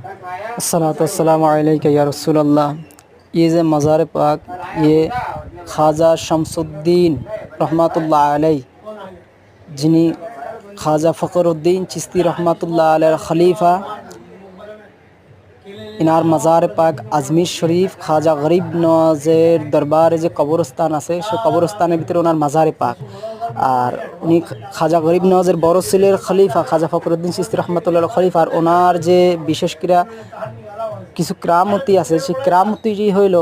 अस्सलामु अलैका या रसूलल्लाह। ये जो मज़ार पाक ये ख्वाजा शमसुद्दीन रहमतुल्लाह अलैह जिन्हें ख्वाजा फ़खरुद्दीन चिश्ती रहमतुल्लाह अलैह खलीफा इनार मज़ार पाक आजमिर शरीफ ख्वाजा गरीब नवाजेर दरबारे जो कब्रस्तान आछे से कब्रस्तानेर भितरे ओनार मज़ार पाक और उनी ख्वाजा गरीब नवाजेर बड़ सेलेर खलीफा ख्वाजा फ़खरुद्दीन चिश्ती रहमतुल्लाह खलीफा और ओनार जे विशेष क्रिया কিছু ক্রামতি আছে সেই ক্রামতিটি হইল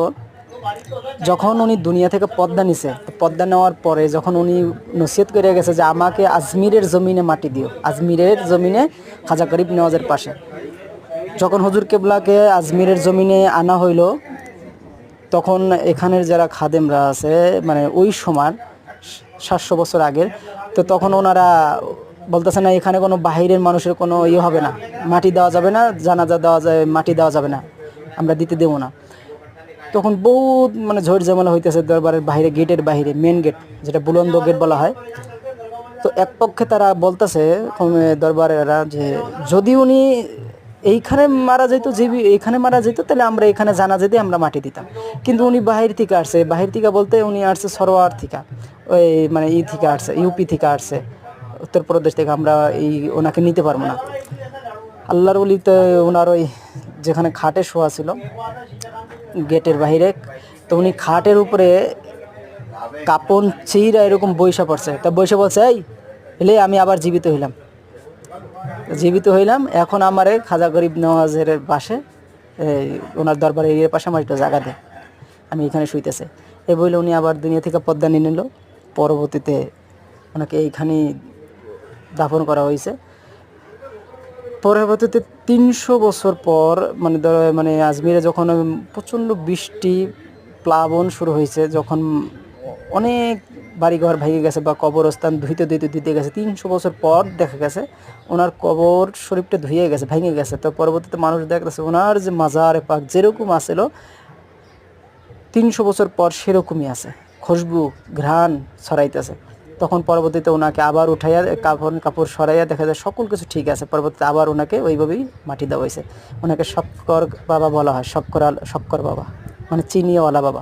যখন উনি দুনিয়া থেকে পদ্মা নিছে পদ্মা নেওয়ার পরে যখন উনি নসিহত করে গেছে যে আমাকে আজমিরের জমিনে মাটি দিও আজমিরের জমিনে খাজা গরিব নওয়াজের পাশে যখন হুজুর কেবলাকে আজমিরের জমিনে আনা হইল তখন এখানের যারা খাদেমরা আছে মানে ওই সময় 700 বছর আগের তো তখন ওনারা বলতেছে না এখানে কোনো বাহিরের মানুষের কোনো ইয়ে হবে না মাটি দেওয়া যাবে না জানাজা দেওয়া যায় মাটি দেওয়া যাবে না আমরা দিতে দেব না তখন বহুত মানে ঝড় ঝামেলা হইতেছে দরবারের বাইরে গেটের বাইরে মেন গেট যেটা বুলন্দ গেট বলা হয় তো এক পক্ষে তারা বলতেছে দরবারেরা যে যদি উনি এইখানে মারা যেত এইখানে মারা যেত তাহলে আমরা এখানে জানাজা দিয়ে আমরা মাটি দিতাম কিন্তু উনি বাহির থেকে আসছে বাহির থেকে বলতে উনি আসছে সরোয়ার থেকে ওই মানে থেকে আসছে ইউপি থেকে আসছে উত্তরপ্রদেশ থেকে আমরা ওনাকে নিতে পারবো না আল্লাহর ওলিতে ওনার ওই যেখানে খাটে শোয়া ছিল গেটের বাইরে তো উনি খাটের উপরে কাপন চিরা এরকম বৈশা পড়ছে তা বৈশা বলছে এই এলে আমি আবার জীবিত হইলাম এখন আমারে খাজা গরিব নওয়াজের পাশে ওনার দরবারে এর পাশে আমার একটু জায়গা দে আমি এখানে শুইতেছে এই বলে উনি আবার দুনিয়া থেকে পদ্মা নিয়ে নিল পরবর্তীতে ওনাকে এইখানে দাফন করা হয়েছে পরবর্তীতে 300 বছর পর মানে আজমিরে যখন প্রচণ্ড বৃষ্টি প্লাবন শুরু হয়েছে যখন অনেক বাড়িঘর ভেঙে গেছে বা কবরস্থান ধুইতে গেছে 300 বছর পর দেখা গেছে ওনার কবর শরীফটা ধুয়ে গেছে ভেঙে গেছে তো পরবর্তীতে মানুষ দেখতেছে ওনার যে মাজার পাক যেরকম আছিল 300 বছর পর সেরকমই আছে খুশবু ঘ্রাণ ছড়াইতেছে তখন পরবর্তীতে ওনাকে আবার উঠাইয়া কাপড় সরাইয়া দেখা যায় সকল কিছু ঠিক আছে পরবর্তীতে আবার ওনাকে ওইভাবেই মাটি দেওয়া হয়েছে ওনাকে শক্কর বাবা বলা হয় শক্কর বাবা মানে চিনিওয়ালা বাবা।